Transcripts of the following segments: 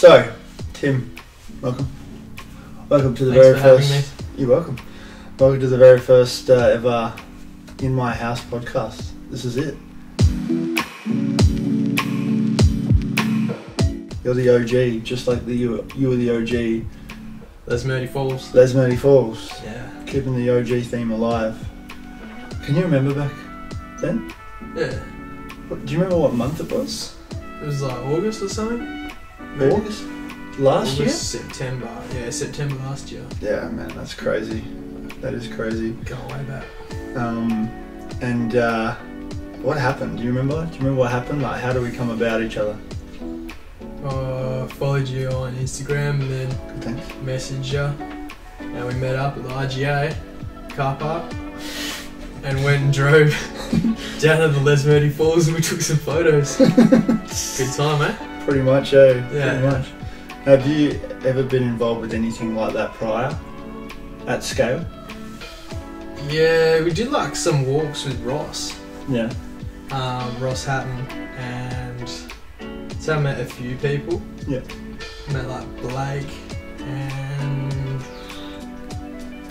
So, Tim, welcome. Welcome to the Thanks very for having first. You're welcome. Welcome to the very first ever In My House podcast. This is it. You're the OG, just like you were the OG. Les Murdy Falls. Les Murdy Falls. Yeah. Keeping the OG theme alive. Can you remember back then? Yeah. Do you remember what month it was? It was like August or something? Maybe. August? Last year? September. Yeah, September last year. Yeah, man, that's crazy. That is crazy. Go way back. And what happened? Do you remember? Do you remember what happened? Like, how do we come about each other? Followed you on Instagram and then Thanks. messaged you. And we met up at the IGA car park and went and drove down to the Les Murdy Falls and we took some photos. Good time, eh? Pretty much, eh? Yeah. Pretty much. Have you ever been involved with anything like that prior? At scale? Yeah, we did like some walks with Ross. Yeah. Ross Hatton, and so I met a few people. Yeah. Met like Blake, and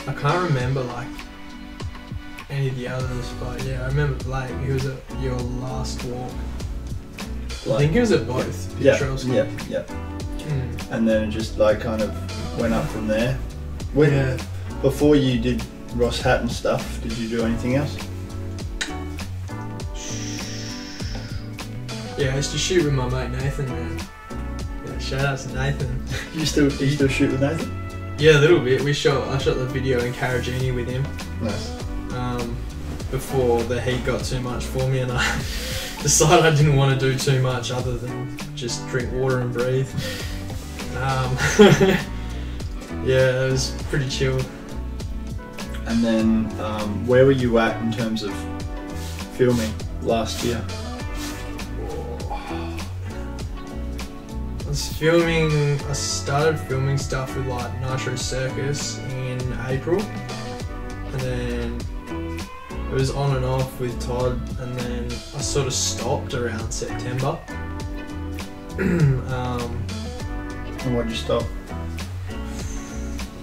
I can't remember like any of the others, but yeah, I remember Blake. He was at your last walk. I think he was at both. Yeah. Trails. Yeah. Yeah. And then it just like kind of went up from there. Yeah. Before you did Ross Hatton stuff, did you do anything else? Yeah, I used to shoot with my mate Nathan, man. Yeah, shout out to Nathan. Do you still shoot with Nathan? Yeah, a little bit. I shot the video in Karajini with him. Nice. Before the heat got too much for me, and I decided I didn't want to do too much other than just drink water and breathe. Yeah, it was pretty chill. And then, where were you at in terms of filming last year? I started filming stuff with like Nitro Circus in April, and then it was on and off with Todd, and then I sort of stopped around September. And why'd you stop?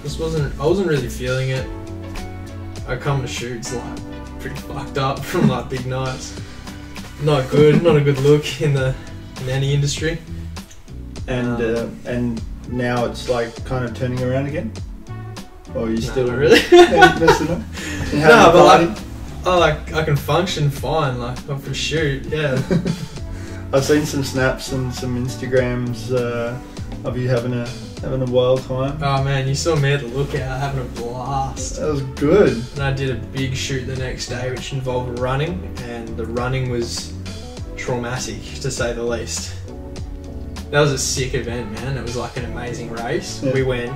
I wasn't really feeling it. I come to shoots like pretty fucked up from like big nights. Not good, not a good look in any industry. And now it's like kind of turning around again? Or are you still not really messing up? No, but like I can function fine, like off a shoot, yeah. I've seen some snaps and some Instagrams of you having a wild time. Oh man, you saw me at the lookout having a blast. That was good. And I did a big shoot the next day which involved running, and the running was traumatic to say the least. That was a sick event, man. It was like an amazing race. Yeah. We went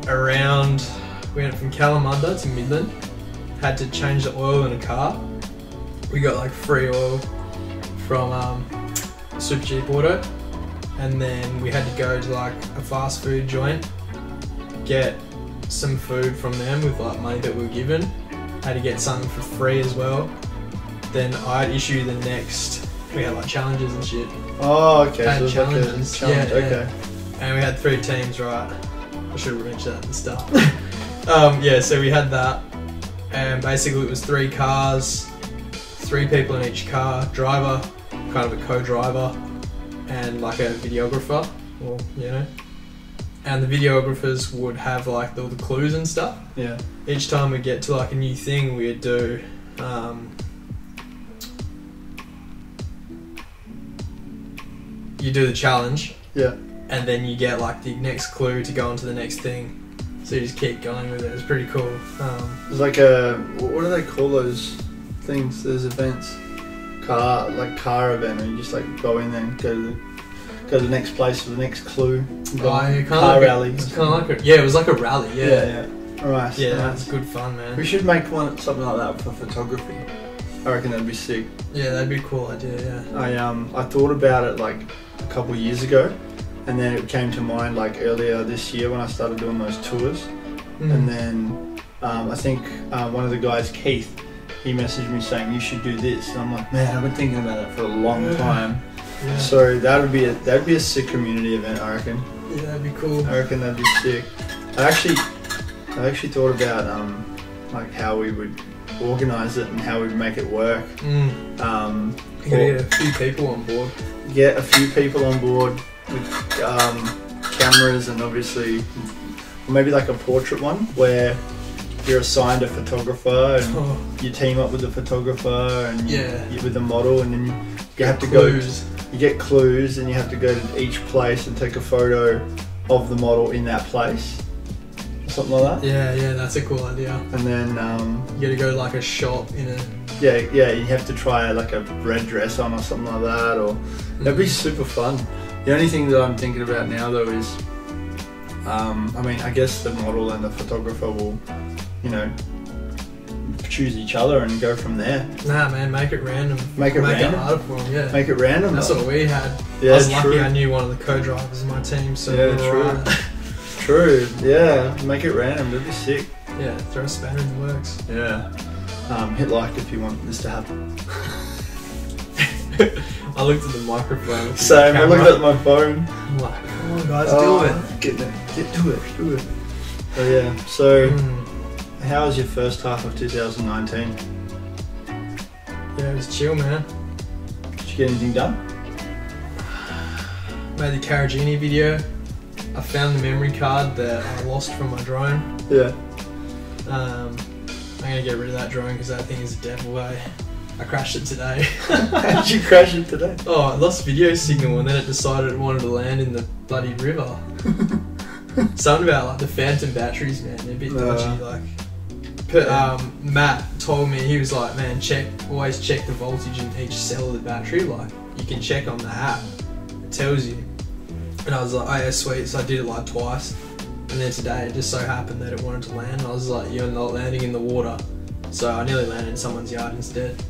from Kalamunda to Midland, had to change the oil in a car. We got like free oil from Super Cheap Auto, and then we had to go to like a fast food joint, get some food from them with like money that we were given, had to get something for free as well. Then I'd issue the next, we had like challenges and shit. Oh, okay. Had So challenges, like a challenge. yeah, Okay. And we had 3 teams, right? I should have mentioned that at the start. Yeah, so we had that, and basically it was 3 cars, 3 people in each car, driver, kind of a co-driver, and like a videographer, or you know. And the videographers would have like all the clues and stuff. Yeah. Each time we get to like a new thing, we'd do you do the challenge, Yeah. and then you get like the next clue to go on to the next thing. So you just keep going with it. It's pretty cool. It's like what do they call those things? Those events? Car event, where you just like go in there and go to the next place for the next clue. Car rally. It's kind of like it was like a rally. Yeah. Right. Yeah, Nice. that's good fun, man. We should make something like that for photography. I reckon that'd be sick. Yeah, that'd be a cool idea. Yeah. I thought about it like a couple of years ago, and then it came to mind like earlier this year when I started doing those tours. And then I think one of the guys, Keith, he messaged me saying you should do this, and I'm like, man, I've been thinking about it for a long time. Yeah. So that'd be a sick community event, I reckon. Yeah, that'd be cool. I reckon that'd be sick. I actually thought about like how we would organise it and how we'd make it work. You gotta get a few people on board. Get a few people on board with cameras, and obviously maybe like a portrait one where you're assigned a photographer and you team up with the photographer and you with the model, and then you have to clues. You get clues and you have to go to each place and take a photo of the model in that place. Something like that. Yeah, that's a cool idea. And then you gotta go to like a shop in a... Yeah, you have to try like a red dress on or something like that, or that'd be super fun. The only thing that I'm thinking about now though is, I mean, I guess the model and the photographer will, you know, choose each other and go from there. Nah, man, make it random. Make it random? It harder for them, yeah. Make it random. That's what we had. Yeah, I was lucky true. I knew one of the co-drivers in my team, so yeah, we were true. right. True. Yeah, make it random. That'd be sick. Yeah, throw a spanner in the works. Yeah. Hit like if you want this to happen. I looked at the microphone. Same. I looked at my phone. I'm like, come on, guys, do it. Get to it. Do it. Oh yeah. So, how was your first half of 2019? Yeah, it was chill, man. Did you get anything done? Made the Carragini video. I found the memory card that I lost from my drone. Yeah. I'm gonna get rid of that drone because that thing is a devil, eh? I crashed it today. How did you crash it today? Oh, I lost video signal and then it decided it wanted to land in the bloody river. Something about like the phantom batteries, man, they're a bit dodgy, like. But Matt told me, he was like, man, always check the voltage in each cell of the battery, like you can check on the app, it tells you. And I was like, oh yeah, sweet, so I did it like twice. And then today it just so happened that it wanted to land. I was like, you're not landing in the water. So I nearly landed in someone's yard instead.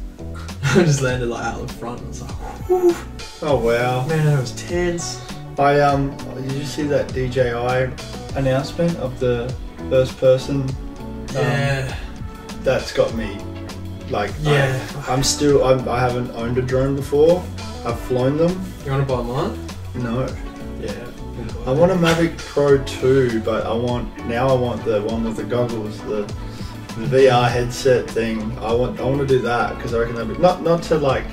I just landed like out the front. I was like, whew. Oh wow. Man, that was tense. Did you see that DJI announcement of the first person? Yeah. That's got me like, yeah. I haven't owned a drone before. I've flown them. You want to buy mine? No. Yeah. I want a Mavic Pro 2, but I want the one with the goggles, the VR headset thing. I want to do that because I reckon that'd be not to like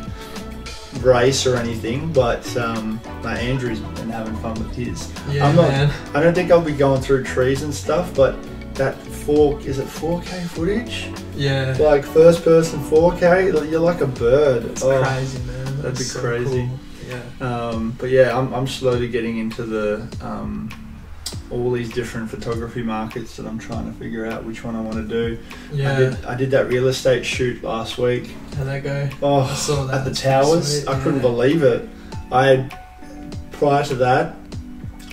race or anything, but Andrew's been having fun with his. Yeah, man. I don't think I'll be going through trees and stuff, but that 4K footage? Yeah. Like first person 4K, you're like a bird. It's crazy, man. That'd be so crazy. Cool. Yeah. But yeah, I'm slowly getting into the all these different photography markets that I'm trying to figure out which one I want to do. Yeah. I did that real estate shoot last week. How'd that go? Oh, I saw that. at the towers. Sweet, I couldn't believe it. Prior to that,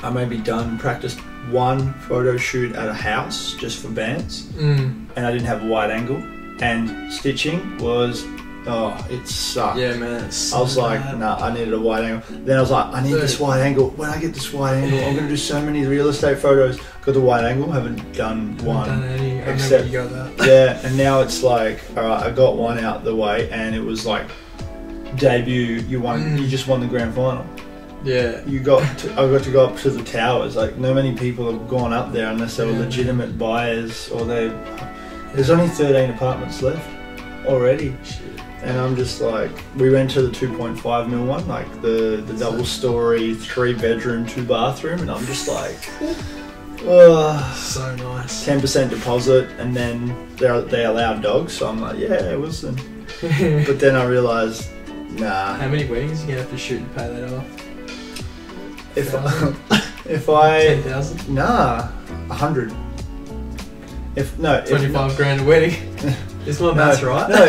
I maybe practiced one photo shoot at a house just for bands, and I didn't have a wide angle, and stitching was, it sucked. Yeah, man. It's so I was like, bad. nah, I needed a wide angle. Then I was like, I need this wide angle. When I get this wide angle, I'm going to do so many real estate photos. Got the wide angle, haven't done one. Done any. I except, remember you got that. Yeah, and now it's like, alright, I got one out the way, and it was like, debut, you just won the grand final. Yeah. I got to go up to the towers. Like, not many people have gone up there unless they were legitimate buyers, or there's only 13 apartments left already. Shit. And I'm just like, we went to the 2.5 mil one, like the double story, 3-bedroom, 2-bathroom, and I'm just like, so nice. 10% deposit, and then they allow dogs, so I'm like, yeah, listen. But then I realised, nah. How many weddings are you gonna have to shoot to pay that off? If I 10,000? Nah, 100. 25 grand a wedding. Is my maths right? No,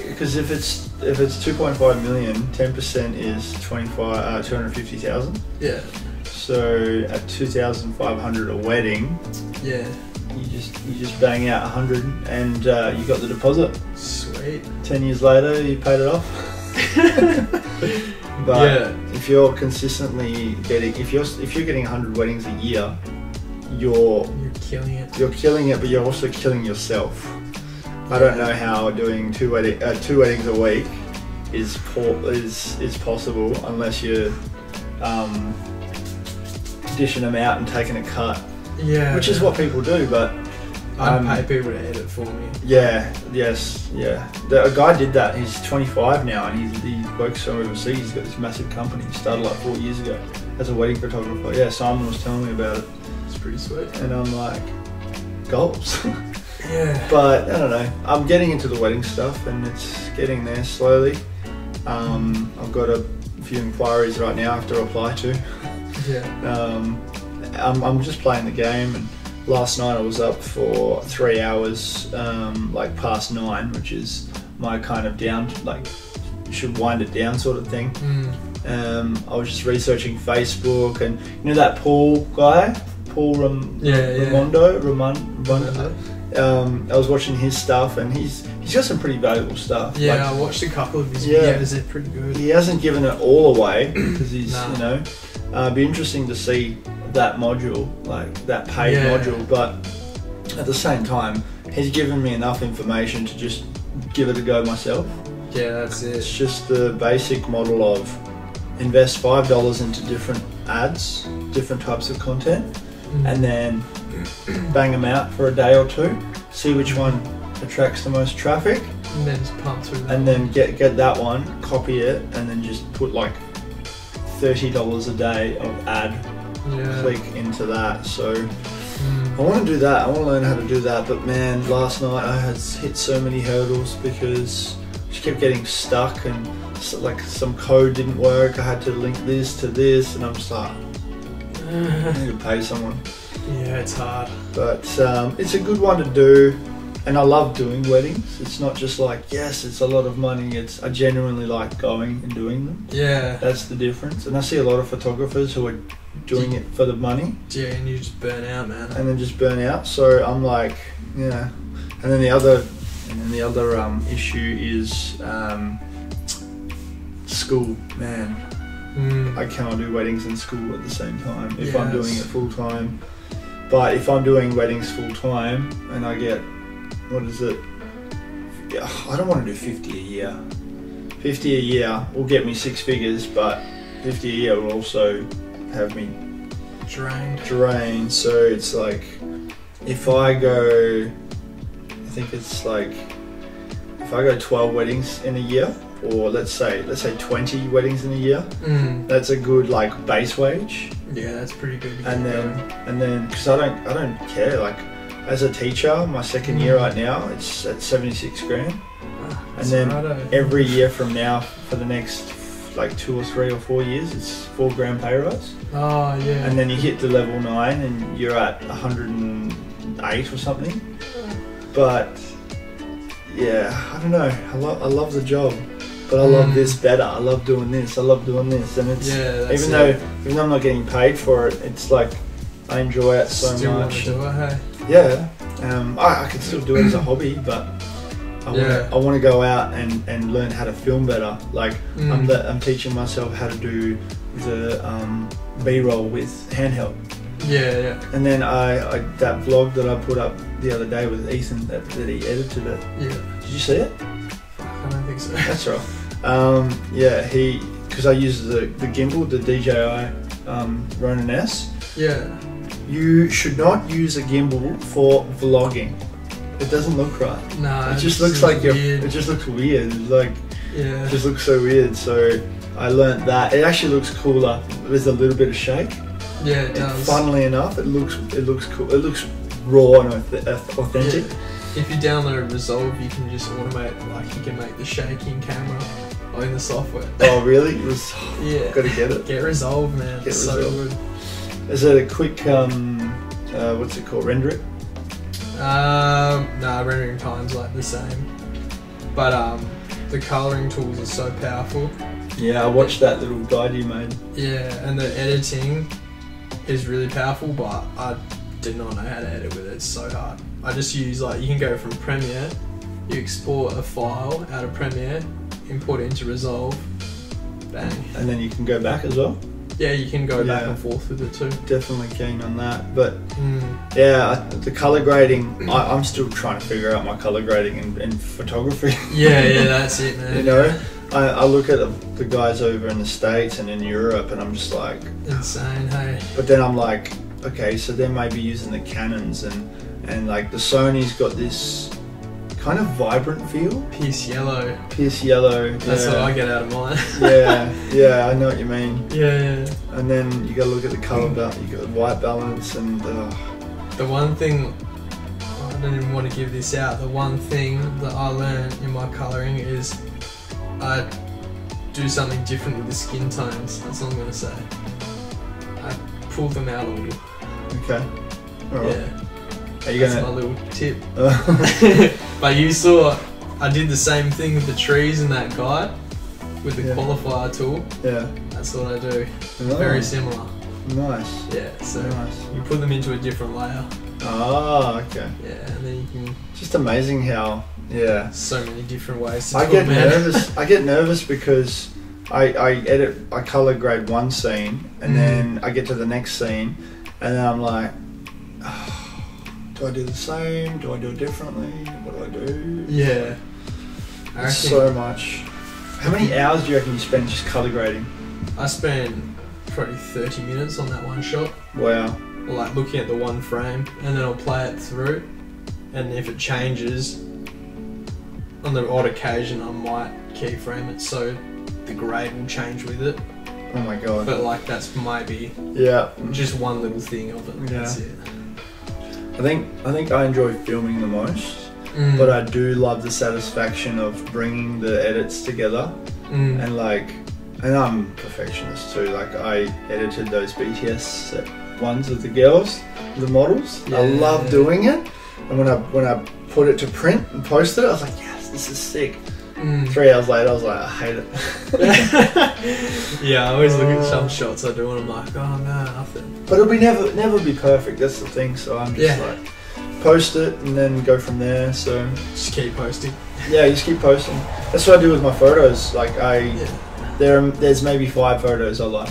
because if it's 2.5 million, 10% is 250,000. Yeah. So at 2,500 a wedding, yeah, you just bang out 100, and you got the deposit. Sweet. 10 years later, you paid it off. But if you're consistently if you're getting 100 weddings a year, you're killing it. You're killing it, but you're also killing yourself. I don't know how doing two weddings a week is possible unless you're dishing them out and taking a cut. Yeah. Which is what people do, but I pay people to edit for me. Yeah. A guy did that. He's 25 now, and he works from overseas. He's got this massive company. He started like 4 years ago as a wedding photographer. Yeah, Simon was telling me about it. It's pretty sweet. And I'm like, goals. Yeah. But I don't know. I'm getting into the wedding stuff, and it's getting there slowly. I've got a few inquiries right now I have to reply to. Yeah. I'm just playing the game, and last night I was up for 3 hours, like past 9, which is my kind of down, like should wind it down sort of thing. I was just researching Facebook, and you know that Paul guy, Raimondo. I was watching his stuff, and he's got some pretty valuable stuff. Yeah, like, I watched a couple of his videos. They're pretty good. He hasn't given it all away because he's you know. It'd be interesting to see that module, like that paid module, but at the same time, he's given me enough information to just give it a go myself. Yeah, that's it. It's just the basic model of invest $5 into different ads, different types of content, and then bang them out for a day or two, see which one attracts the most traffic, and then just pump through that. And then get that one, copy it, and then just put like $30 a day of ad click into that. So I want to do that. I want to learn how to do that. But man, last night I had hit so many hurdles because I just kept getting stuck, and like some code didn't work. I had to link this to this, and I'm just like, I need to pay someone. Yeah, it's hard. But it's a good one to do. And I love doing weddings. It's not just like, yes, it's a lot of money. I genuinely like going and doing them. Yeah. That's the difference. And I see a lot of photographers who are doing it for the money. Yeah, and you just burn out, man. And then just burn out. So I'm like, yeah. And then the other issue is school, man. I cannot do weddings and school at the same time if I'm doing it full time. But if I'm doing weddings full time and I get, what is it? Yeah, I don't want to do 50 a year. 50 a year will get me 6 figures, but 50 a year will also have me drained. So it's like, if I go, I think it's like, if I go 12 weddings in a year, or let's say 20 weddings in a year, that's a good like base wage. Yeah, that's pretty good. And then, because I don't care, like, as a teacher, my second year right now, it's at 76 grand. And then every year from now, for the next like 2 or 3 or 4 years, it's 4 grand pay rise. Oh yeah. And then you hit the level 9 and you're at 108 or something. But yeah, I don't know. I love the job, but I love this better. I love doing this. I love doing this, and it's even though I'm not getting paid for it, it's like I enjoy it so much. Want to do it, hey? Yeah, I can still do it as a hobby, but I want to go out and learn how to film better. Like I'm teaching myself how to do the B-roll with handheld. Yeah. And then that vlog that I put up the other day with Ethan that he edited it. Yeah. Did you see it? I don't think so. That's right. Because I use the gimbal, the DJI Ronin S. Yeah. You should not use a gimbal for vlogging. It doesn't look right. No, it just looks like it just looks weird. Like, it just looks so weird. So I learnt that it actually looks cooler. There's a little bit of shake. Yeah, it does. Funnily enough, it looks cool. It looks raw and authentic. Yeah. If you download Resolve, you can just automate. Like, you can make the shaking camera in the software. Oh really? Gotta get it. Get Resolve, man. It's so good. Is it a quick what's it called? Render it? No, rendering time's like the same. But the colouring tools are so powerful. Yeah, I watched that little guide you made. Yeah, and the editing is really powerful, but I did not know how to edit with it. It's so hard. I just use, like, you can go from Premiere, you export a file out of Premiere, import it into Resolve, bang. And then you can go back as well? Yeah, you can go back and forth with it too. Definitely keen on that. But the colour grading, I'm still trying to figure out my colour grading in photography. Yeah, that's it, man. You know, I look at the guys over in the States and in Europe, and I'm just like insane, hey. But then I'm like, okay, so they might be using the Canons and like the Sony's got this kind of vibrant feel. Pierce yellow. That's what I get out of mine. yeah, I know what you mean. Yeah. And then you got to look at the color balance. You got the white balance and. The one thing, I don't even want to give this out. The one thing that I learned in my colouring is I do something different with the skin tones. That's all I'm going to say. I pull them out a little. Okay. All right. Yeah. That's my little tip. But you saw, I did the same thing with the trees in that guide with the qualifier tool. Yeah. That's what I do. Oh. Very similar. Nice. Yeah, so nice. You put them into a different layer. Oh, okay. Yeah, and then you can... Just amazing how, so many different ways to I get nervous. I get nervous because I colour grade one scene and then I get to the next scene and then I'm like, do I do the same? Do I do it differently? What do I do? Yeah. It's so much. How many hours do you reckon you spend just colour grading? I spend probably 30 minutes on that one shot. Wow. Like looking at the one frame and then I'll play it through, and if it changes on the odd occasion I might keyframe it so the grade will change with it. Oh my god. But like that's maybe just one little thing of it. Yeah. That's it. I think I enjoy filming the most, but I do love the satisfaction of bringing the edits together and and I'm a perfectionist too. Like I edited those BTS ones of the girls, the models. I love doing it, and when I put it to print and post it, I was like, yes, this is sick. 3 hours later, I was like, I hate it. Yeah, I always look at some shots I do and I'm like, oh no, nothing. But it'll be never be perfect. That's the thing. So I'm just like, post it and then go from there. So just keep posting. Yeah, just keep posting. That's what I do with my photos. Like there's maybe 5 photos I like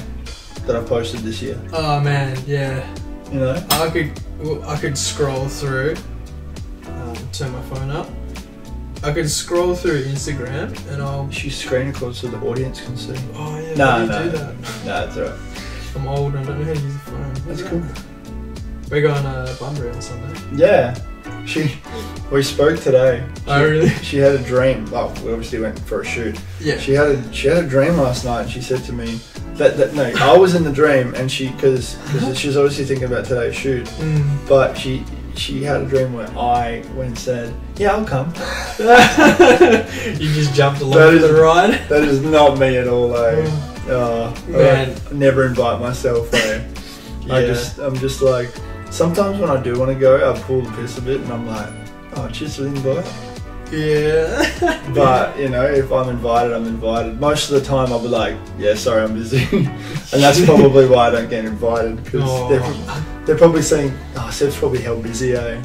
that I've posted this year. Oh man, yeah. You know, I could scroll through. Turn my phone up. I could scroll through Instagram and I'll... You screen record so the audience can see. Oh yeah, No, do that? No, it's alright. I'm old and I don't know how to use the phone. That's cool. We're going to Bunbury on Sunday. Yeah. We spoke today. Oh really? She had a dream. Well, we obviously went for a shoot. Yeah. She had a dream last night and she said to me no, I was in the dream and because she's obviously thinking about today's shoot, but she had a dream where I went and said, yeah, I'll come. You just jumped along for the ride? That is not me at all, eh? Man. I never invite myself, eh? I'm just like, sometimes when I do want to go, I pull the piss a bit and I'm like, oh, cheers for the invite. Yeah. But, you know, if I'm invited, I'm invited. Most of the time I'll be like, yeah, sorry, I'm busy. And that's probably why I don't get invited, because they're probably saying, oh, Sev's probably hell busy, eh?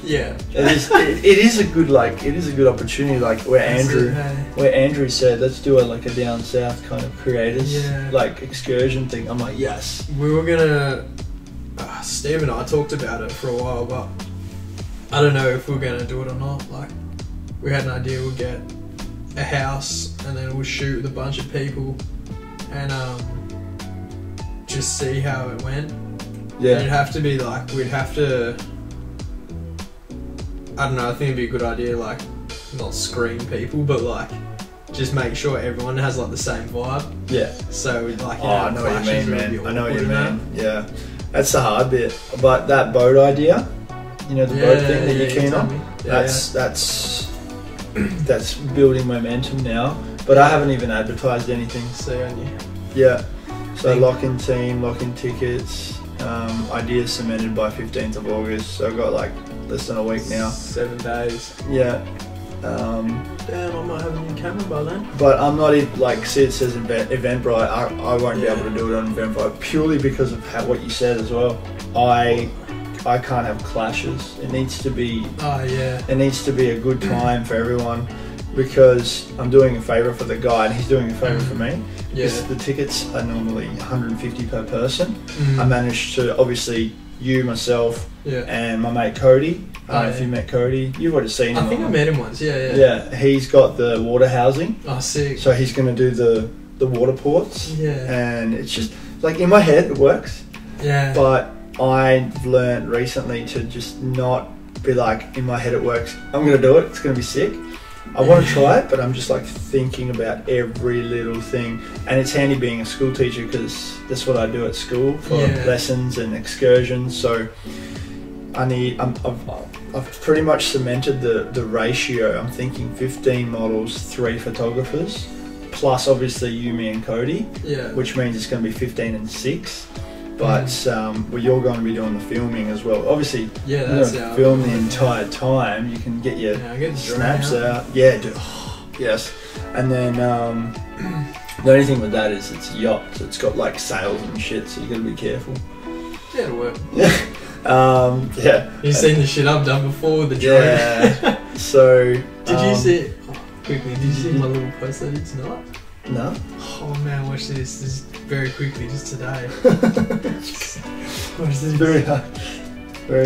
Yeah. It is a good opportunity, like where Andrew said, let's do a down south kind of creators excursion thing. I'm like, yes. We were gonna, Steve and I talked about it for a while, but I don't know if we're gonna do it or not. Like, we had an idea we'll get a house and then we'll shoot with a bunch of people and just see how it went. Yeah. And it'd have to be like, we'd have to, I don't know, I think it'd be a good idea, like, not screen people, but like, just make sure everyone has like the same vibe. Yeah. So like, I know what you mean, man. I know what you mean. Yeah. That's the hard bit. But that boat idea, you know, the boat thing that you're keen on, that's building momentum now. But I haven't even advertised anything. See on you. Yeah. So lock in team, lock in tickets. Ideas cemented by 15th of August. So I've got like less than a week now. 7 days. Yeah. Damn, I might have a new camera by then. But I'm not even, like, see it says Eventbrite, I won't be able to do it on Eventbrite purely because of what you said as well. I can't have clashes. It needs to be it needs to be a good time for everyone, because I'm doing a favour for the guy and he's doing a favour for me. Because the tickets are normally 150 per person. I managed to obviously you, myself, Yeah. and my mate Cody. I don't know if you met Cody. You've already seen him. I think I met him once. Yeah. Yeah, he's got the water housing. Oh, sick. So he's going to do the water ports. Yeah. And it's just like in my head it works. Yeah. But I've learned recently to just not be like, in my head it works. I'm going to do it. It's going to be sick. I want to try it, but I'm just like thinking about every little thing. And it's handy being a school teacher because that's what I do at school for lessons and excursions. So I've pretty much cemented the ratio. I'm thinking 15 models, 3 photographers, plus obviously you, me and Cody, which means it's going to be 15 and 6. But well, you're going to be doing the filming as well. Obviously, you're going to film the entire time. You can get your snaps out. Yeah, dude. Yes. And then the only thing with that is it's a yacht, so it's got like sails and shit, so you got to be careful. Yeah, it'll work. Yeah. You've seen the shit I've done before with the drone. Yeah. So. Did you see? Quickly, did you see my little post I did tonight? No. Oh man, watch this. This is very quickly, just today. Watch this. Very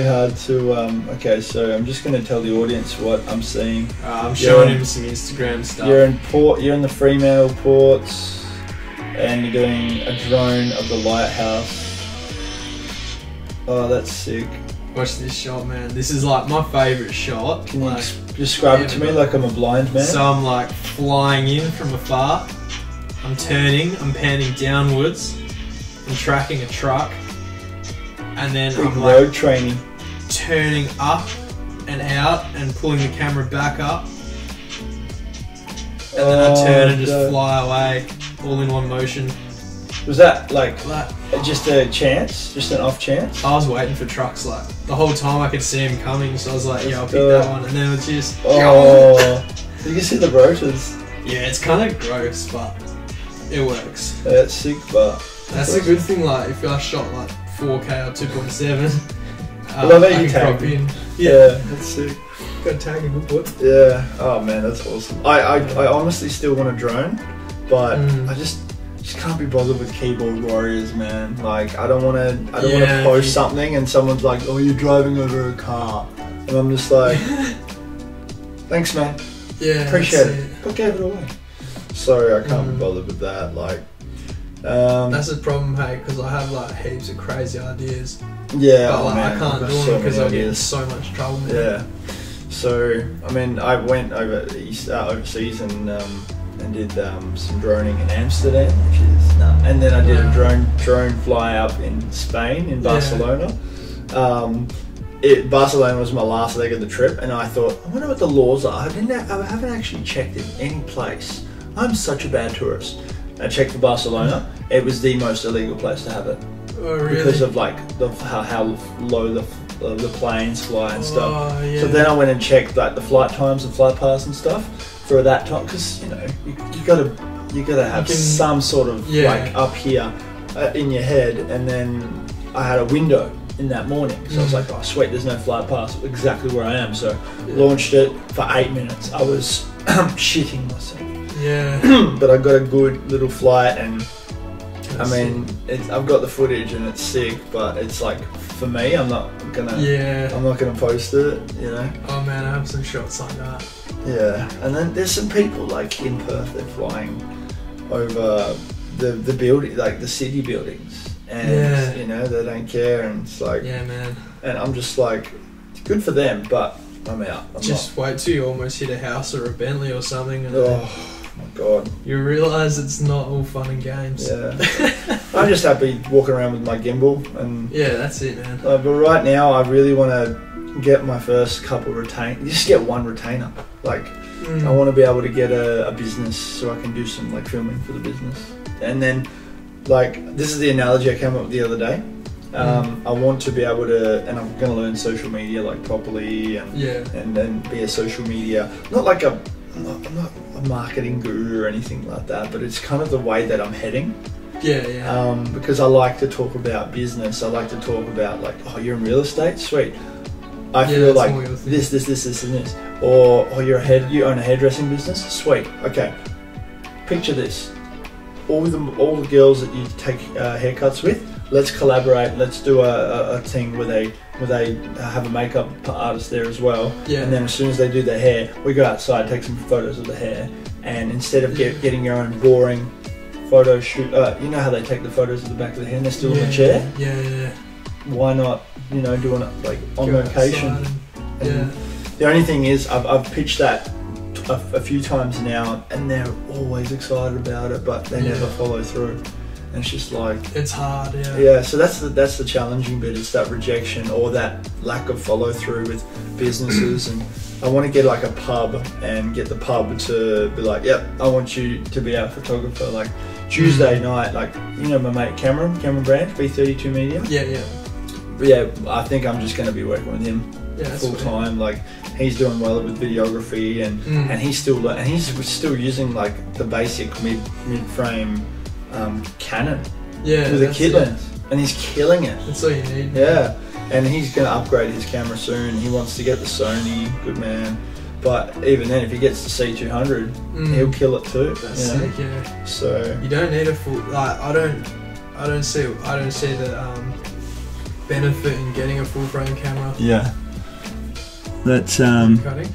hard to. Okay, so I'm just going to tell the audience what I'm seeing. I'm showing him some Instagram stuff. You're in port. You're in the Fremantle ports, and you're doing a drone of the lighthouse. Oh, that's sick. Watch this shot, man. This is like my favourite shot. Can you describe it to me like I'm a blind man? So I'm like flying in from afar. I'm turning, I'm panning downwards, I'm tracking a truck, and then I'm like road training, turning up and out and pulling the camera back up, and then I turn and just fly away, all in one motion. Was that like just a chance, just an off chance? I was waiting for trucks like the whole time. I could see him coming, so I was like, yeah, I'll pick that one, and then it was just you can see the rotors. Yeah, it's kind of gross, but it works. That's sick, but that's a good thing. Like if I shot like 4K or 2.7, I love how you tag in. Yeah, that's sick. Got to tag a good book. Yeah. Oh man, that's awesome. I honestly still want a drone, but I just can't be bothered with keyboard warriors, man. Like I don't want to post something and someone's like, "Oh, you're driving over a car," and I'm just like, "Thanks, man. Yeah, appreciate it." But gave it away. So I can't be bothered with that. Like, that's a problem, hey, because I have like heaps of crazy ideas. Yeah, but like, man, I can't do them because I get in so much trouble. Man. Yeah. So I mean, I went overseas and did some droning in Amsterdam, which is nuts. And then I did a drone fly up in Spain, in Barcelona. Barcelona was my last leg of the trip, and I thought, I wonder what the laws are. I haven't actually checked in any place. I'm such a bad tourist. I checked for Barcelona. It was the most illegal place to have it. Oh, really? Because of like how low the planes fly and stuff. Yeah. So then I went and checked like the flight times and flight paths and stuff for that time, because you know you gotta have some sort of like up here in your head. And then I had a window in that morning, so I was like, oh sweet, there's no flight path exactly where I am. So launched it for 8 minutes. I was shitting myself. Yeah. But I got a good little flight, and I mean, I've got the footage and it's sick. But it's like, for me, I'm not gonna post it. You know. Oh man, I have some shots like that. Yeah, and then there's some people like in Perth. They're flying over the building, like the city buildings, and you know they don't care, and it's like, yeah, man. And I'm just like, it's good for them, but I'm out. Just wait till you almost hit a house or a Bentley or something, and my god, you realise it's not all fun and games. Yeah. I'm just happy walking around with my gimbal, and yeah, that's it, man. But right now, I really want to get my first couple just get one retainer. Like, I want to be able to get a business so I can do some like filming for the business. And then, like, this is the analogy I came up with the other day. I want to be able to, and I'm going to learn social media like properly, and then be a social media, not like I'm not a marketing guru or anything like that, but it's kind of the way that I'm heading. Because I like to talk about business. I like to talk about like, oh, you're in real estate, sweet. I feel like this, and this. Or you own a hairdressing business, sweet. Okay, picture this: all the girls that you take haircuts with let's collaborate. Let's do a thing where they have a makeup artist there as well. Yeah. And then as soon as they do their hair, we go outside, take some photos of the hair, and instead of getting your own boring photo shoot, you know how they take the photos of the back of the hair and they're still in the chair. Yeah. Why not, you know, doing it like on Go location? And, The only thing is, I've pitched that a few times now, and they're always excited about it, but they never follow through. And it's just like, it's hard. Yeah, so that's the challenging bit. It's that rejection or that lack of follow through with businesses. And I want to get like a pub and get the pub to be like, yep, I want you to be our photographer. Like Tuesday night, like, you know, my mate Cameron Branch, B32 Media. Yeah, I think I'm just going to be working with him full time. Like, he's doing well with videography, and he's still using like the basic mid frame Canon with a kit lens, and he's killing it. That's all you need. Yeah, and he's going to upgrade his camera soon. He wants to get the Sony, good man. But even then, if he gets the C200, he'll kill it too. That's sick, yeah. So you don't need a full. Like, I don't see the benefit in getting a full frame camera. Yeah. That's Cutting.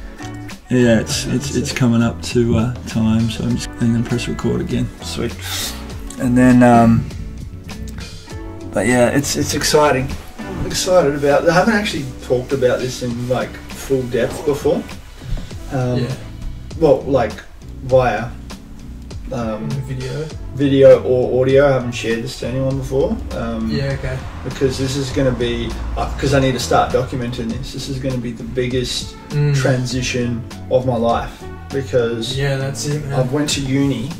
yeah, it's coming up to time, so I'm just going to press record again. Sweet. And then but yeah, it's exciting. I'm excited about it. I haven't actually talked about this in like full depth before. Well, like via video or audio. I haven't shared this to anyone before. Okay. Because this is going to be, because I need to start documenting this. This is going to be the biggest transition of my life, because that's it, man. I went to uni,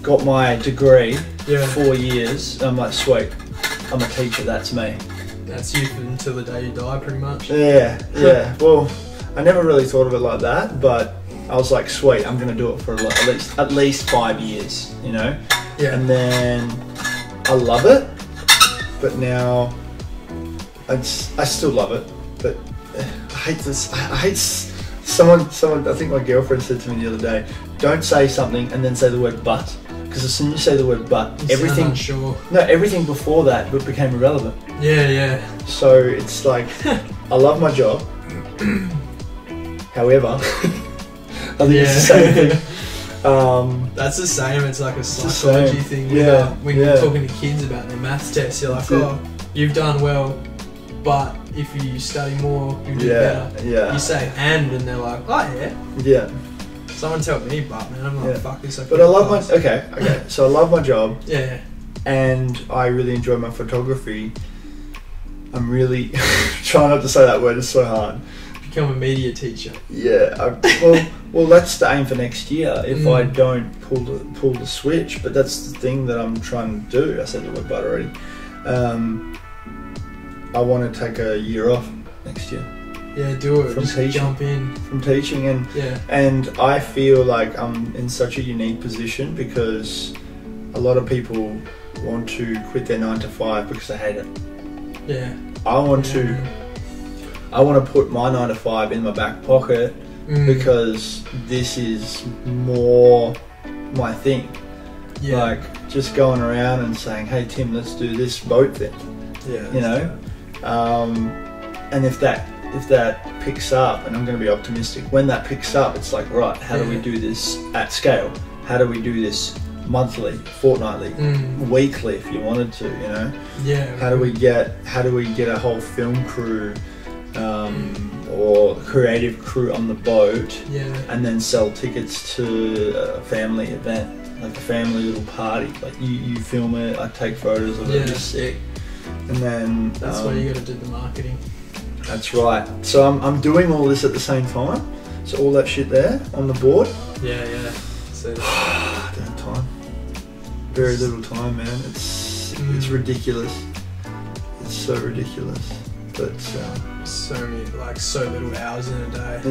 got my degree, 4 years. And I'm like, sweet, I'm a teacher. That's me. That's you until the day you die, pretty much. Yeah. Well, I never really thought of it like that, but I was like, sweet, I'm gonna do it for at least 5 years, you know. Yeah. And then I love it, but now I still love it, but I hate this. I hate someone. I think my girlfriend said to me the other day, don't say something and then say the word but, because as soon as you say the word but, everything before that became irrelevant. Yeah. So it's like, I love my job. However, I think it's the same thing. That's the same. It's like a psychology thing. When you're talking to kids about their maths tests, you're like, oh, you've done well, but if you study more, you'll do better. Yeah. You say and they're like, oh yeah. Someone tell me but, man. I'm like, fuck this. But I love my okay. So I love my job. Yeah. And I really enjoy my photography. I'm really trying not to say that word. It's so hard. Become a media teacher. Yeah. Well, that's the aim for next year. If I don't pull the switch, but that's the thing that I'm trying to do. I said the word but already. I want to take a year off next year. Yeah, do it. From just teaching. Jump in. From teaching, and I feel like I'm in such a unique position because a lot of people want to quit their 9 to 5 because they hate it. Yeah. I want to put my 9 to 5 in my back pocket because this is more my thing. Yeah. Like just going around and saying, hey Tim, let's do this boat thing. Yeah. You know? And if that picks up, and I'm going to be optimistic, when that picks up, it's like, right, how do we do this at scale? How do we do this monthly, fortnightly, weekly if you wanted to, you know? Yeah. How do we get a whole film crew or creative crew on the boat and then sell tickets to a family event, like a family little party? Like you film it, I take photos of it, it's sick. And then that's why you got to do the marketing. That's right. So I'm doing all this at the same time. So all that shit there on the board. Yeah. So don't have time. Very little time, man. It's ridiculous. It's so ridiculous. But so little hours in a day.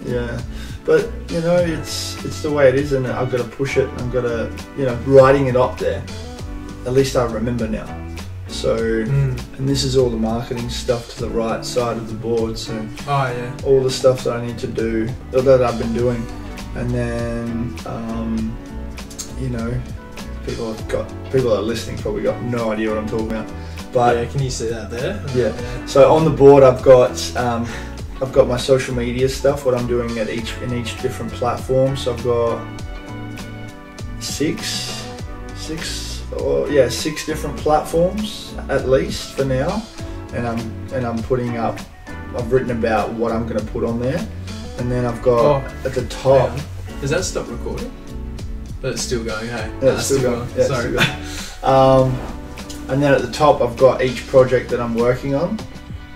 Yeah. But you know, it's the way it is, and I've got to push it. I've got to, you know, writing it up there. At least I remember now. So, and this is all the marketing stuff to the right side of the board. So, all the stuff that I need to do, that I've been doing, and then, you know, people that are listening probably got no idea what I'm talking about. But yeah, can you see that there? Yeah. So on the board, I've got my social media stuff. What I'm doing in each different platform. So I've got six different platforms at least for now, and I'm putting up. I've written about what I'm going to put on there, and then I've got at the top. Does that stop recording? But it's still going, hey? Yeah, it's still going. Yeah, sorry. And then at the top, I've got each project that I'm working on,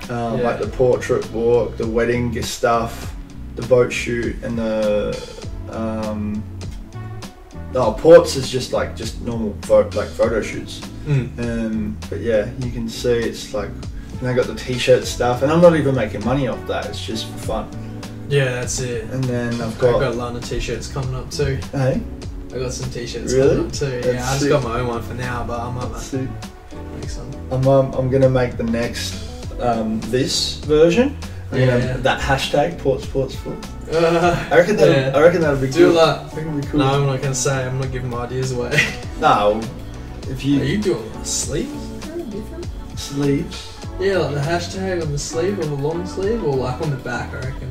like the portrait walk, the wedding stuff, the boat shoot, and the ports is just normal photo shoots. But yeah, you can see it's like, and I got the t-shirt stuff, and I'm not even making money off that. It's just for fun. Yeah, that's it. And then I've got a line of t-shirts coming up too. Hey, I got some t-shirts really? coming up too. Yeah, I just got my own one for now, but I might make some. I'm gonna make the next this version. That hashtag ports. I reckon that'll be cool. Cool. No, I'm not gonna say. I'm not giving my ideas away. No, if you. Are you doing sleeves? Different sleeves? Yeah, like the hashtag on the sleeve, or the long sleeve, or like on the back. I reckon.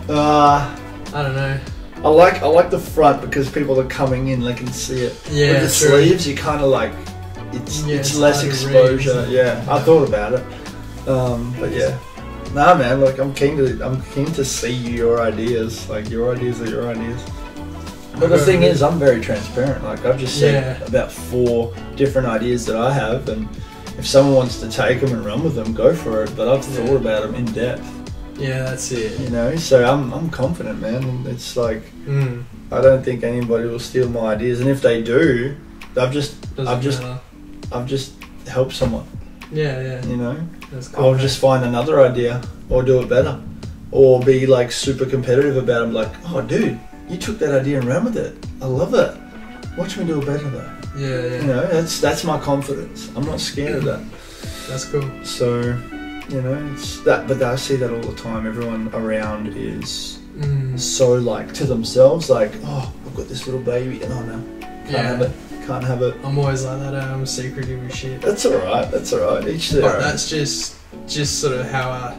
I don't know. I like the front because people are coming in, they can see it. Yeah, with the sleeves, you kind of like it's less exposure. Yeah, I thought about it, but yeah. Nah, man. Like I'm keen to see your ideas. Like your ideas are your ideas. But the thing is, I'm very transparent. Like I've just said about 4 different ideas that I have, and if someone wants to take them and run with them, go for it. But I've thought about them in depth. Yeah, that's it. You know, so I'm confident, man. It's like I don't think anybody will steal my ideas, and if they do, I've just helped someone. Yeah. You know, that's cool, I'll just find another idea or do it better, or be like super competitive about it. I'm like, oh, dude, you took that idea and ran with it. I love it. Watch me do it better though. Yeah. You know, that's my confidence. I'm not scared of that. That's cool. So, you know, it's that. But I see that all the time. Everyone around is so like to themselves, like, oh, I've got this little baby, and oh no, can't have it. I'm always like that. I'm secretive as shit. That's alright. Each their own. That's just sort of how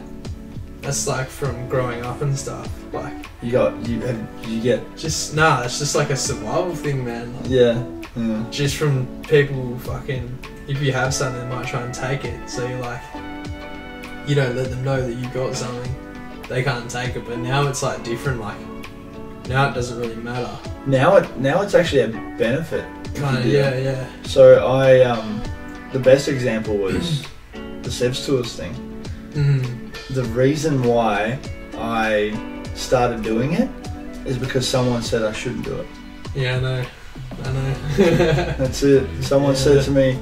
that's like from growing up and stuff. Like you get just it's just like a survival thing, man. Like, yeah. Just from people fucking, if you have something, they might try and take it. So you're like, you don't let them know that you got something. They can't take it. But now it's like different. Like now it doesn't really matter. Now it's actually a benefit. Kind of, yeah. So the best example was the Sev's Tours thing. The reason why I started doing it is because someone said I shouldn't do it. Yeah, I know. That's it. Someone said to me,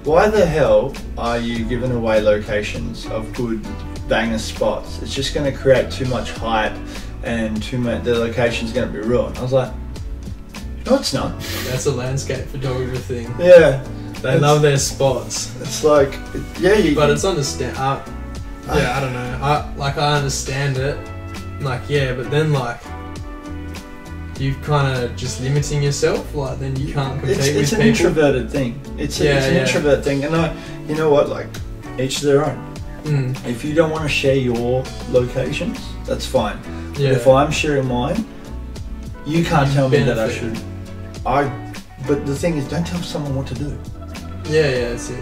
why the hell are you giving away locations of good banger spots? It's just going to create too much hype and the location's going to be ruined. I was like, no, it's not. That's a landscape photographer thing. Yeah. They love their spots. It's like, but it's understand. I don't know. I understand it. Like, yeah, but then like, you're kind of just limiting yourself. Like, then you can't compete with people. It's an introverted thing. It's an introvert thing, and you know what? Like, each their own. If you don't want to share your locations, that's fine. Yeah. But if I'm sharing mine, you can't tell me that I should. But the thing is, don't tell someone what to do. Yeah, that's it.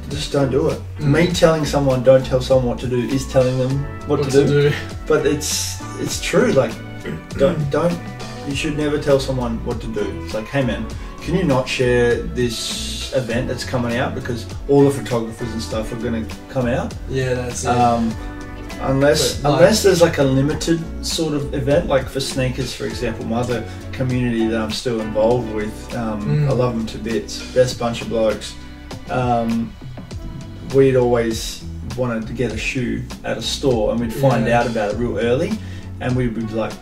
Just don't do it. Me telling someone don't tell someone what to do is telling them what to do. But it's true. Like, don't. You should never tell someone what to do. It's like, hey man, can you not share this event that's coming out because all the photographers and stuff are going to come out? Yeah, that's it. Unless there's like a limited sort of event, like for sneakers, for example, my other community that I'm still involved with, I love them to bits, best bunch of blokes. We'd always wanted to get a shoe at a store, and we'd find out about it real early, and we'd be like,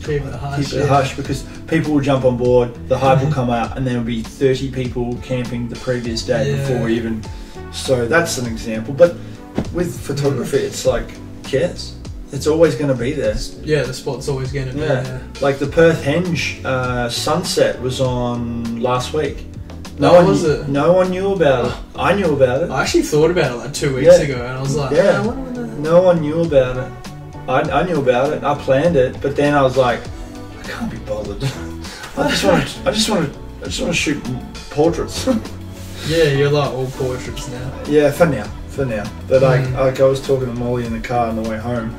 keep it hush, because people will jump on board, the hype will come out, and there will be 30 people camping the previous day before even. So that's an example. But with photography, it's like, cares? It's always going to be there. Yeah, the spot's always going to be there. Like the Perth Henge sunset was on last week, No one knew about it. I knew about it. I actually thought about it like 2 weeks ago, and I was like, yeah, I wonder when that... no one knew about it. I knew about it. I planned it, but then I was like, I can't be bothered. I just want to shoot portraits. Yeah, you're like all portraits now. Yeah, for now. But like I was talking to Molly in the car on the way home.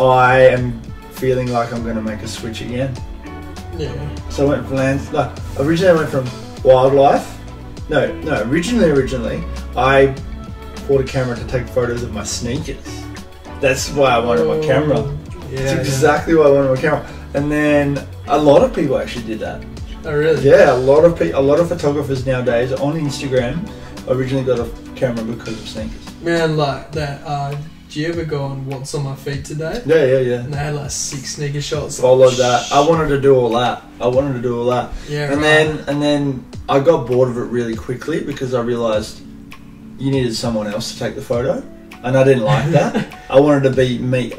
I am feeling like I'm going to make a switch again. Yeah. So I went from originally I went from wildlife. No. Originally, I bought a camera to take photos of my sneakers. That's why I wanted my camera. Yeah, That's exactly why I wanted my camera. And then a lot of people actually did that. Oh really? Yeah, a lot of photographers nowadays on Instagram originally got a camera because of sneakers. Man, like that. Do you ever go on What's on My Feet Today? Yeah. And they had like 6 sneaker shots. Followed that. I wanted to do all that. Yeah. And then I got bored of it really quickly because I realised you needed someone else to take the photo, and I didn't like that. I wanted to be me.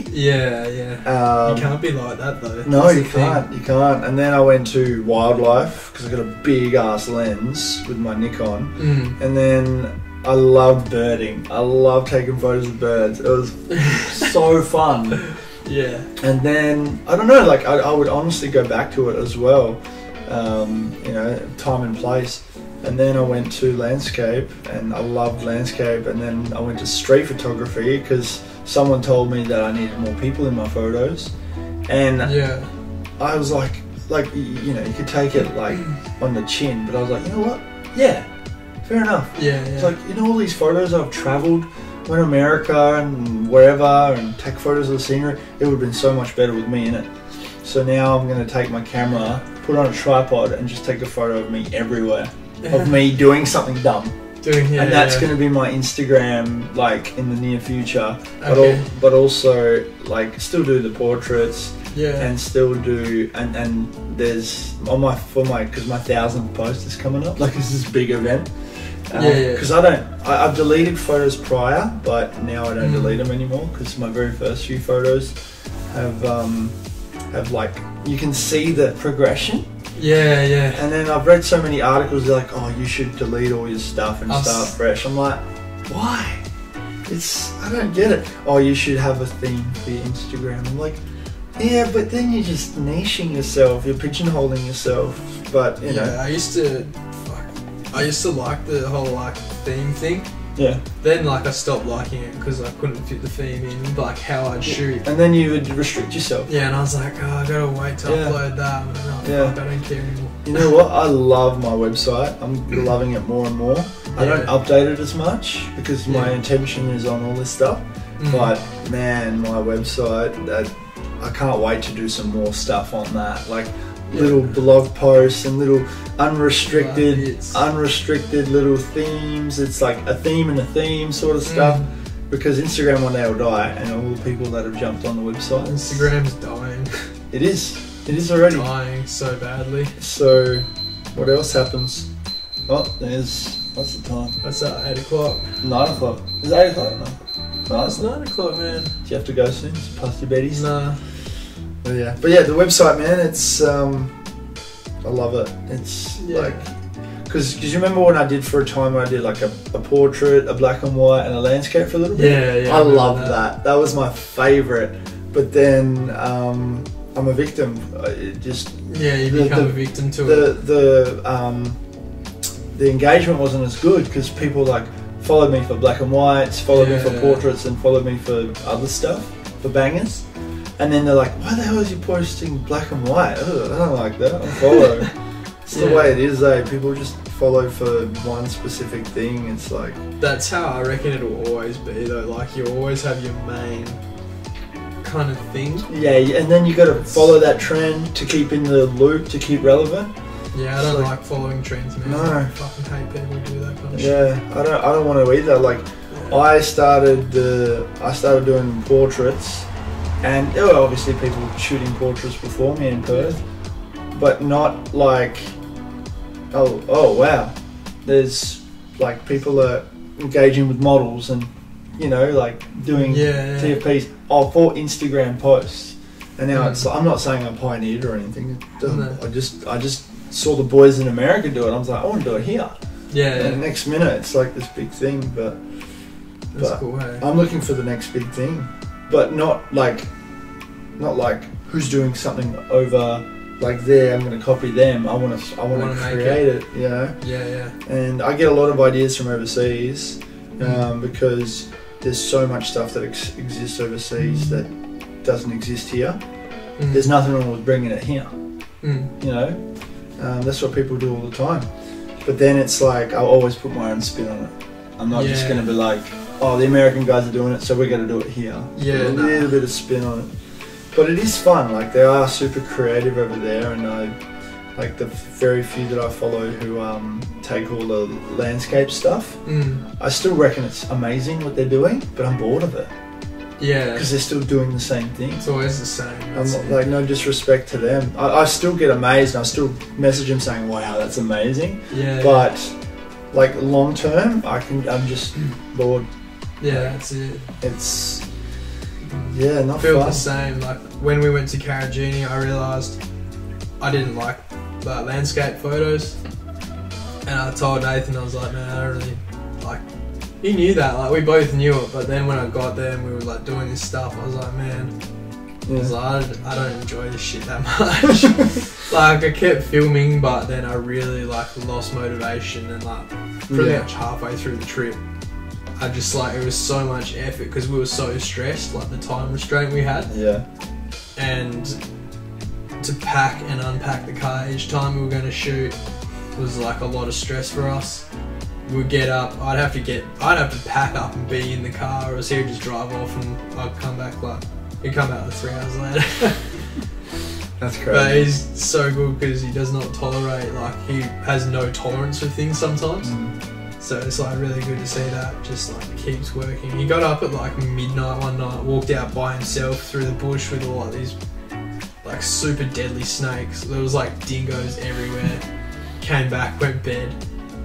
Yeah. You can't be like that though. No, you can't. You can't. And then I went to wildlife because I got a big ass lens with my Nikon, and then I loved birding. I love taking photos of birds. It was so fun. Yeah. And then I don't know. Like I would honestly go back to it as well. Time and place. And then I went to landscape, and I loved landscape. And then I went to street photography because someone told me that I needed more people in my photos. And I was like, you could take it like on the chin, but I was like, you know what? Yeah, fair enough. Yeah. It's like, all these photos I've travelled, went to America and wherever, and take photos of the scenery. It would have been so much better with me in it. So now I'm going to take my camera, put it on a tripod, and just take a photo of me everywhere. Of me doing something dumb. And that's going to be my Instagram, like, in the near future. But also, like, still do the portraits. Yeah. And still do, and there's, because my 1000th post is coming up. Like, it's this big event. Because I've deleted photos prior, but now I don't delete them anymore, because my very first few photos have like, you can see the progression. Yeah. And then I've read so many articles like, oh, you should delete all your stuff and start fresh. I'm like, why? I don't get it. Oh, you should have a theme for your Instagram. I'm like, yeah, but then you're just niching yourself. You're pigeonholing yourself. But you know, I used to like the whole like theme thing. Yeah. Then like I stopped liking it because I couldn't fit the theme in like how I'd shoot. And then you would restrict yourself. Yeah, and I was like, I gotta wait to upload that. I don't care anymore. You know what? I love my website. I'm loving it more and more. I don't update it as much because my intention is on all this stuff. But man, my website, I can't wait to do some more stuff on that. Like little blog posts and little unrestricted little themes. It's like a theme and a theme sort of stuff. Because Instagram one day will die, and all the people that have jumped on the website. Instagram's dying. It is. It is already dying so badly. So, what else happens? Oh, what's the time? That's at 8 o'clock. 9 o'clock. Is it 8 o'clock? No, it's 9 o'clock, man. Do you have to go soon? It's past your beddies? Nah. But yeah, the website, man, it's I love it. It's like, because you remember when I did for a time when I did like a portrait, a black and white, and a landscape for a little bit. Yeah. I loved that. That was my favourite. But then I'm a victim. It just you become a victim to it. The engagement wasn't as good because people like followed me for black and whites, followed me for portraits, and followed me for other stuff, for bangers. And then they're like, why the hell is you posting black and white? Ugh, I don't like that. Unfollow. It's the way it is, eh? People just follow for one specific thing. It's like... That's how I reckon it'll always be, though. Like, you always have your main kind of thing. Yeah, and then you got to follow that trend to keep in the loop, to keep relevant. Yeah, I don't like following trends, man. No. I fucking hate people who do that kind of shit. Yeah, I don't want to either. Like, I started doing portraits. And there were obviously people shooting portraits before me in Perth, but not like, oh wow, there's like people are engaging with models and, you know, like doing TFPs for Instagram posts. And now it's, I'm not saying I pioneered or anything. I just saw the boys in America do it. I was like, I want to do it here. Yeah. And the next minute, it's like this big thing. That's cool. Hey? I'm looking for the next big thing, but not like who's doing something over like there. I'm going to copy them. I want to create it. You know. Yeah. And I get a lot of ideas from overseas because there's so much stuff that exists overseas that doesn't exist here. There's nothing wrong with bringing it here. You know, that's what people do all the time. But then it's like I'll always put my own spin on it. I'm not just going to be like, oh, the American guys are doing it, so we're going to do it here. Yeah, a little bit of spin on it. But it is fun. Like, they are super creative over there, and like the very few that I follow who take all the landscape stuff. I still reckon it's amazing what they're doing, but I'm bored of it. Yeah, because they're still doing the same thing. It's always the same. I'm not, like, no disrespect to them. I still get amazed, and I still message them saying, "Wow, that's amazing." Yeah. But like long term, I'm just bored. Yeah, that's it. It's not feel fun. The same. Like when we went to Karajini, I realised I didn't like landscape photos, and I told Nathan, I was like, "Man, I don't really like." He knew that, like we both knew it, but then when I got there and we were like doing this stuff, I was like, man, I was like, I don't enjoy this shit that much. Like I kept filming, but then I really like lost motivation, and like pretty much halfway through the trip, I just like, it was so much effort because we were so stressed, like the time restraint we had. Yeah. And to pack and unpack the car each time we were going to shoot was like a lot of stress for us. We'd get up, I'd have to pack up and be in the car, or else he would just drive off and I'd come back he'd come out like 3 hours later. That's crazy. But he's so good because he does not tolerate, like he has no tolerance for things sometimes. So it's like really good to see that, just like keeps working. He got up at like midnight one night, walked out by himself through the bush with all like these like super deadly snakes. There was like dingoes everywhere. Came back, went bed.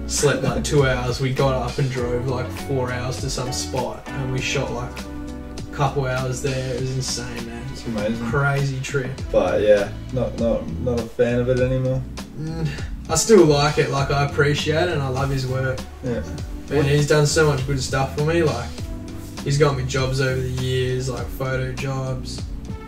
Slept like 2 hours. We got up and drove like 4 hours to some spot, and we shot like a couple hours there. It was insane, man. It's amazing. Crazy trip. But yeah, not a fan of it anymore. I still like it. Like I appreciate it, and I love his work. Yeah. And he's done so much good stuff for me. Like he's got me jobs over the years, like photo jobs.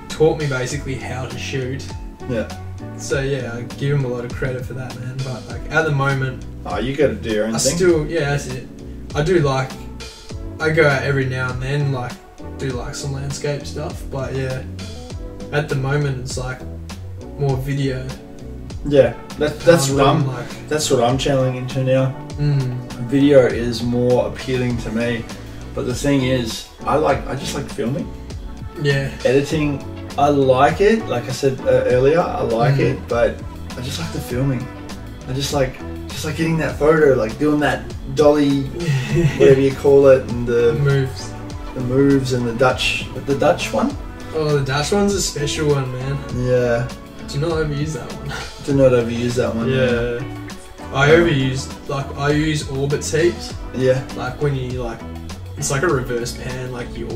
Taught me basically how to shoot. Yeah. So yeah, I give him a lot of credit for that, man. But like at the moment, you got to do your own thing. That's it. I do like, I go out every now and then, like do like some landscape stuff. But yeah, at the moment it's like more video. Yeah, that's what I'm channeling into now. Video is more appealing to me, but the thing is, I just like filming. Yeah. Editing, I like it. Like I said earlier, I like it, but I just like the filming. I just like getting that photo, like doing that dolly, whatever you call it, and the moves, and the Dutch one. Oh, the Dutch one's a special one, man. Yeah. Do not overuse that one. Do not overuse that one. Yeah. I use orbits heaps. Yeah. Like when you it's like a reverse pan, like you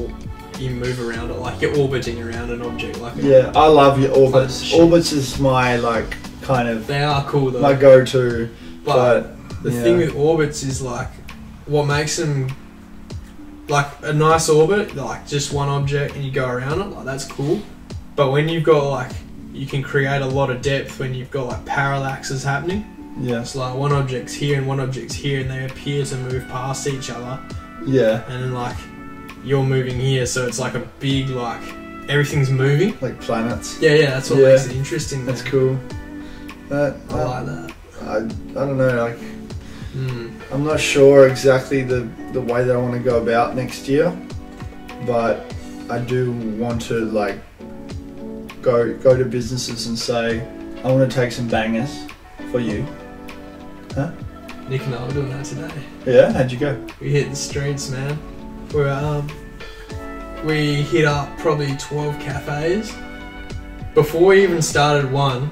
move around it, like you're orbiting around an object. Like I love your orbits. Orbits is my kind of. They are cool though. My go-to. But the thing with orbits is like, what makes them like a nice orbit, like just one object and you go around it, like that's cool. But when you've got you can create a lot of depth when you've got parallaxes happening. Yeah. It's like one object's here and one object's here, and they appear to move past each other. Yeah. And then you're moving here, so it's like a big everything's moving. Like planets. Yeah, that's what makes it interesting. That's cool. But I like that. I don't know, I'm not sure exactly the way that I want to go about next year, but I do want to go to businesses and say, I want to take some bangers for you. Huh? Nick and I were doing that today. Yeah? How'd you go? We hit the streets, man. We hit up probably 12 cafes. Before we even started one,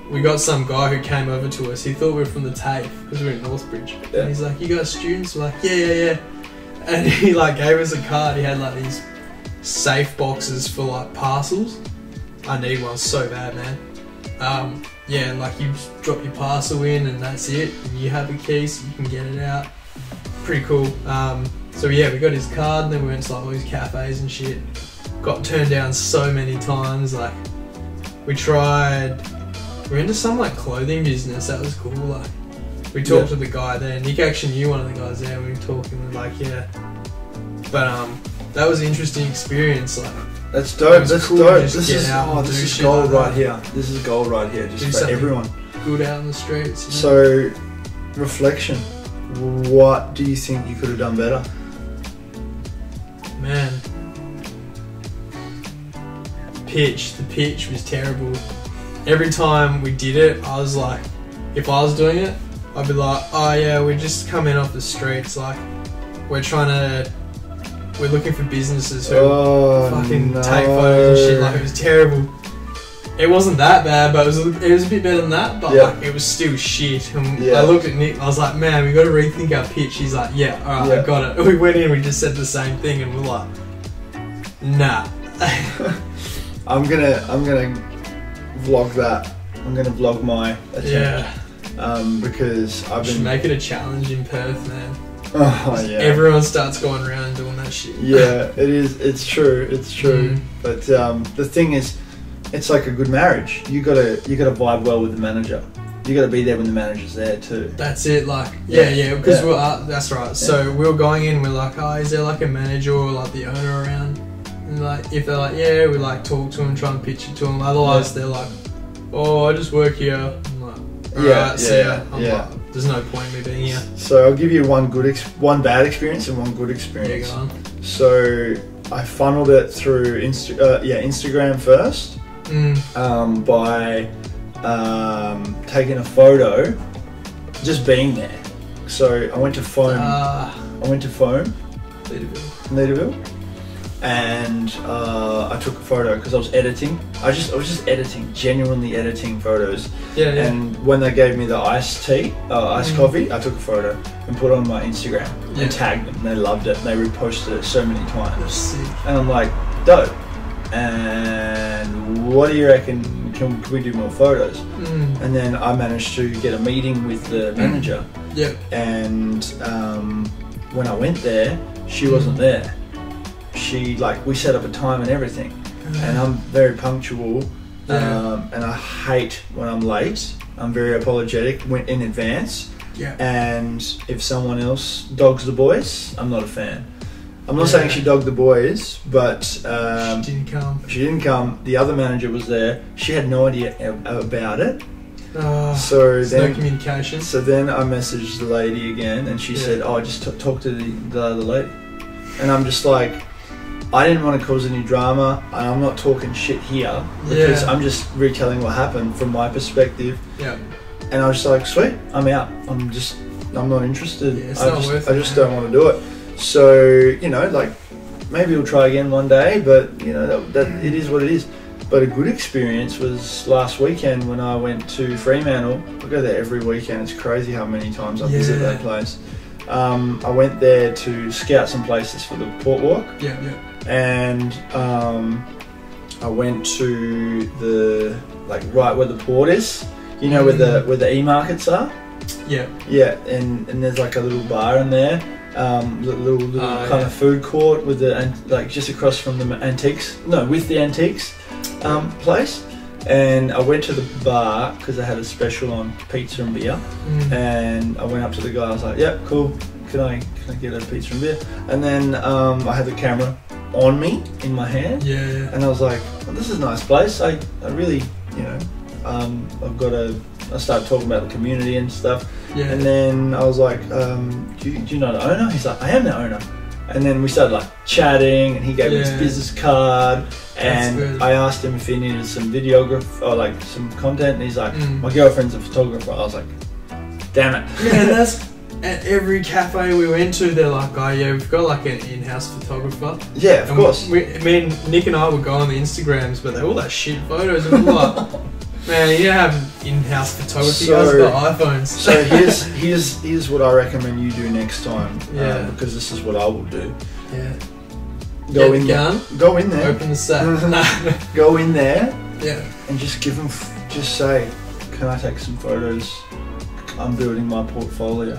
we got some guy who came over to us. He thought we were from the TAFE because we were in Northbridge. Yeah. And he's like, "You guys students?" We're like, yeah. And he gave us a card. He had these safe boxes for parcels. I need one so bad, man. Yeah, like you just drop your parcel in and that's it. And you have a key so you can get it out. Pretty cool. So yeah, we got his card and then we went to like all these cafes and shit. Got turned down so many times. Like we were into some like clothing business. That was cool. Like we talked to the guy there. Nick actually knew one of the guys there. We were talking and like but that was an interesting experience. Like that's dope. That's cool dope. This is gold right here. This is gold right here, just for everyone. Good out in the streets. You know? So, reflection. What do you think you could have done better? Man, the pitch was terrible. Every time we did it, I was like, if I was doing it, I'd be like, oh yeah, we're just coming off the streets, like we're looking for businesses who fucking take photos and shit. Like it was terrible. It wasn't that bad, but it was a bit better than that. But like it was still shit. And I looked at Nick. I was like, man, we got to rethink our pitch. He's like, yeah, all right, I got it. We went in, we just said the same thing, and we're like, nah. I'm gonna vlog that. I'm gonna vlog my attempt. Because I've been make it a challenge in Perth, man. Oh yeah. Everyone starts going around and doing that shit. Yeah, it is. It's true. It's true. But the thing is, it's like a good marriage. You gotta vibe well with the manager. You gotta be there when the manager's there too. That's it. Like because that's right. So we were going in. We're like, oh, is there like a manager or like the owner around? And like if they're like, yeah, we like talk to them, try and pitch it to them. Otherwise, they're like, oh, I just work here. I'm like, like, there's no point in me being here. So I'll give you one bad experience and one good experience. Yeah, go on. So I funneled it through Instagram first. By taking a photo, just being there. So I went to Foam. Leaderville, and I took a photo because I was editing. I was just editing, genuinely editing photos. And when they gave me the iced coffee, I took a photo and put it on my Instagram and tagged them. They loved it. And they reposted it so many times. Sick. And I'm like, dope. And what do you reckon? Can we do more photos? And then I managed to get a meeting with the manager. And when I went there, she wasn't there. We set up a time and everything. And I'm very punctual. And I hate when I'm late. I'm very apologetic in advance. And if someone else dogs the boys, I'm not a fan. I'm not saying she dogged the boys, but she didn't come. The other manager was there. She had no idea about it. So then, no communication. So then I messaged the lady again, and she said, "Oh, just talk to the other lady." And I'm just like, I didn't want to cause any drama, and I'm not talking shit here because I'm just retelling what happened from my perspective. And I was just like, "Sweet, I'm out. I'm not interested. I just don't want to do it." So, like, maybe we'll try again one day, but, that it is what it is. But a good experience was last weekend when I went to Fremantle. I go there every weekend. It's crazy how many times I visit that place. I went there to scout some places for the Port Walk. And I went to the, right where the port is. Where the E-markets are? Yeah, and there's like a little bar in there. Little kind of food court with just across from the with the antiques place. And I went to the bar because they had a special on pizza and beer. And I went up to the guy. I was like, "Yep, cool. Can I get a pizza and beer?" And then I had the camera on me in my hand. And I was like, "Well, this is a nice place. I really, I started talking about the community and stuff. And then I was like, do you know the owner? He's like, I am the owner. And then we started chatting, and he gave me his business card, and I asked him if he needed some videography or some content, and he's like, my girlfriend's a photographer. I was like, damn it. Yeah, that's at every cafe we went to. They're like, oh yeah, we've got an in-house photographer. Yeah, of course. Me and Nick and I would go on the Instagrams, but they're all that shit photos, and we're like, man, you don't have in-house photography. You guys got iPhones. So here's what I recommend you do next time. Because this is what I will do. Go in there. Open the sack. Go in there. Yeah. And just give them just say, can I take some photos? I'm building my portfolio.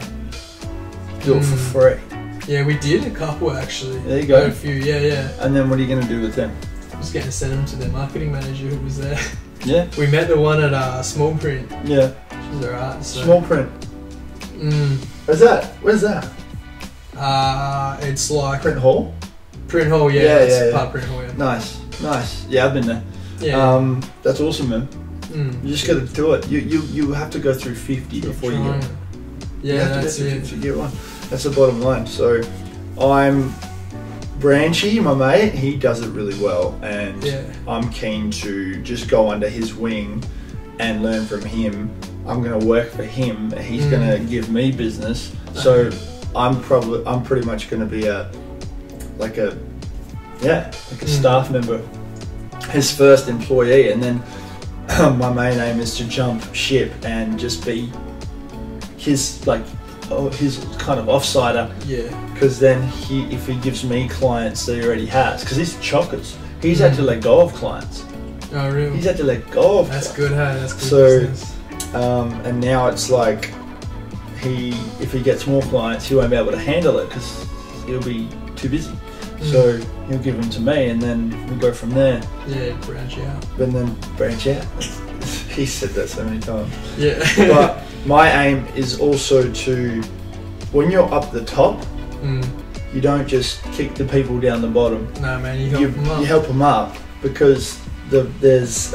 Do it for free. Yeah, we did a couple actually. There you go. A few, yeah. And then what are you going to do with them? I was going to send them to their marketing manager who was there. Yeah. We met the one at Small Print. Yeah. Which was alright. So. Small Print. Where's that? It's like Print Hall? Print Hall, yeah. It's part of Print Hall, yeah. Nice. Yeah, I've been there. Yeah. That's awesome, man. You just got to do it. You have to go through 50 before you get one. Yeah, that's it. To get one. That's the bottom line. So, I'm Branchy, my mate. He does it really well, and I'm keen to just go under his wing and learn from him. I'm going to work for him. He's going to give me business. So, I'm pretty much going to be a staff member, his first employee, and then my main aim is to jump ship and just be his kind of offsider. Yeah. Because then if he gives me clients that he already has, because he's chockers. He's had to let go of clients. Oh really? He's had to let go of. That's good, hey. That's good. So, business. And now it's like if he gets more clients, he won't be able to handle it because he'll be too busy. So he'll give them to me, and then we'll go from there. Yeah, branch out. And then branch out. He said that so many times. Yeah. But my aim is also to, when you're up the top, you don't just kick the people down the bottom. No, man, you help them up. You help them up because there's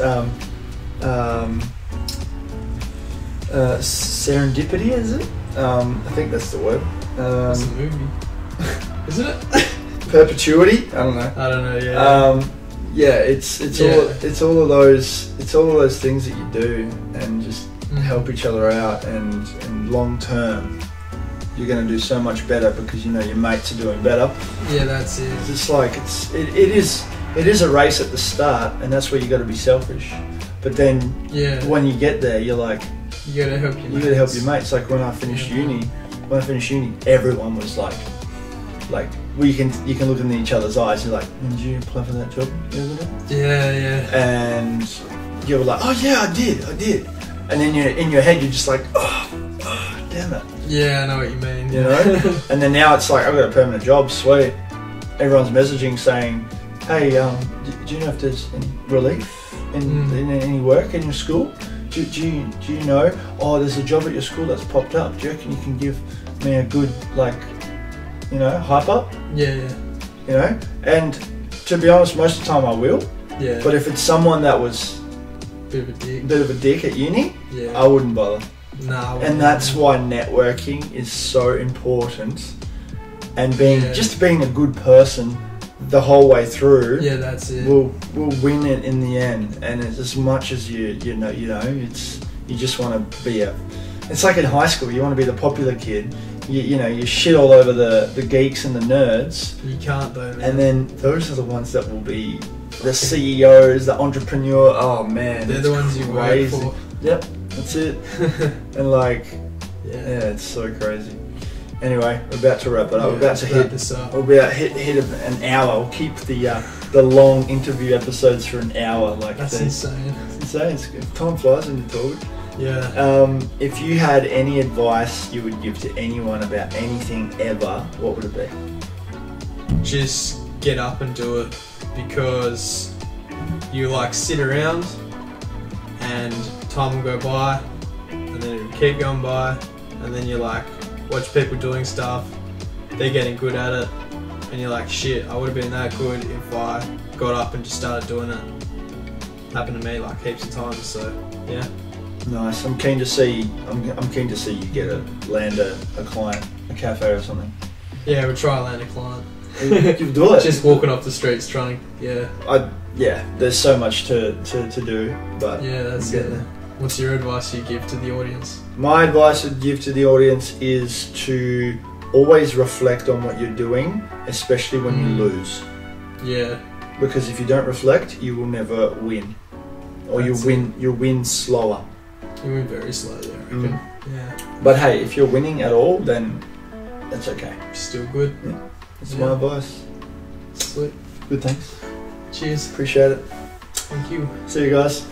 serendipity, is it? I think that's the word. That's the movie. Isn't it? Perpetuity? I don't know. Yeah. It's all of those things that you do, and just help each other out, and long term you're going to do so much better because you know your mates are doing better. Yeah, that's it. It's like it is a race at the start, and that's where you got to be selfish. But then when you get there, you're like, you got to help your mates. You got to help your mates. Like when I finished uni, everyone was like you can look in each other's eyes. You're like, did you apply for that job the other day? Yeah. And you were like, oh yeah, I did. And then in your head, you're just like, oh, damn it. Yeah, I know what you mean. You know? And then now it's like, I've got a permanent job, sweet. Everyone's messaging saying, hey, do you know if there's any relief in any work in your school? Do you know, there's a job at your school that's popped up. Do you reckon you can give me a good, hype up? Yeah. You know? And to be honest, most of the time I will. Yeah. But if it's someone that was bit of a dick at uni, I wouldn't bother. No. And that's why networking is so important, and being a good person the whole way through. Yeah, that's it. Will win it in the end. And it's as much as you just want to be it's like in high school, you want to be the popular kid. You shit all over the geeks and the nerds. You can't though, man. And then those are the ones that will be the CEOs, the entrepreneur. Oh man, they're the ones you work for. Yep, that's it. And it's so crazy. Anyway, we're about to wrap it up. We're about to hit an hour. We'll keep the long interview episodes for an hour. That's insane. It's insane. Time flies when you talk. Yeah. If you had any advice you would give to anyone about anything ever, what would it be? Just get up and do it, because you sit around and time will go by, and then it'll keep going by, and then you watch people doing stuff, they're getting good at it, and you're like, shit, I would have been that good if I got up and just started doing it. Happened to me heaps of times, so yeah. Nice. I'm keen to see you land a client, a cafe or something. Yeah, we'll try to land a client. You do it. Just walking off the streets trying. There's so much to do, but that's it. There. What's your advice you give to the audience? My advice I'd give to the audience is to always reflect on what you're doing, especially when you lose. Yeah. Because if you don't reflect, you will never win, or you'll win slower. You win very slowly, I reckon. Yeah. But hey, if you're winning at all, then that's okay. Still good. Yeah. That's my advice. Sweet. Good, thanks. Cheers. Appreciate it. Thank you. See you guys.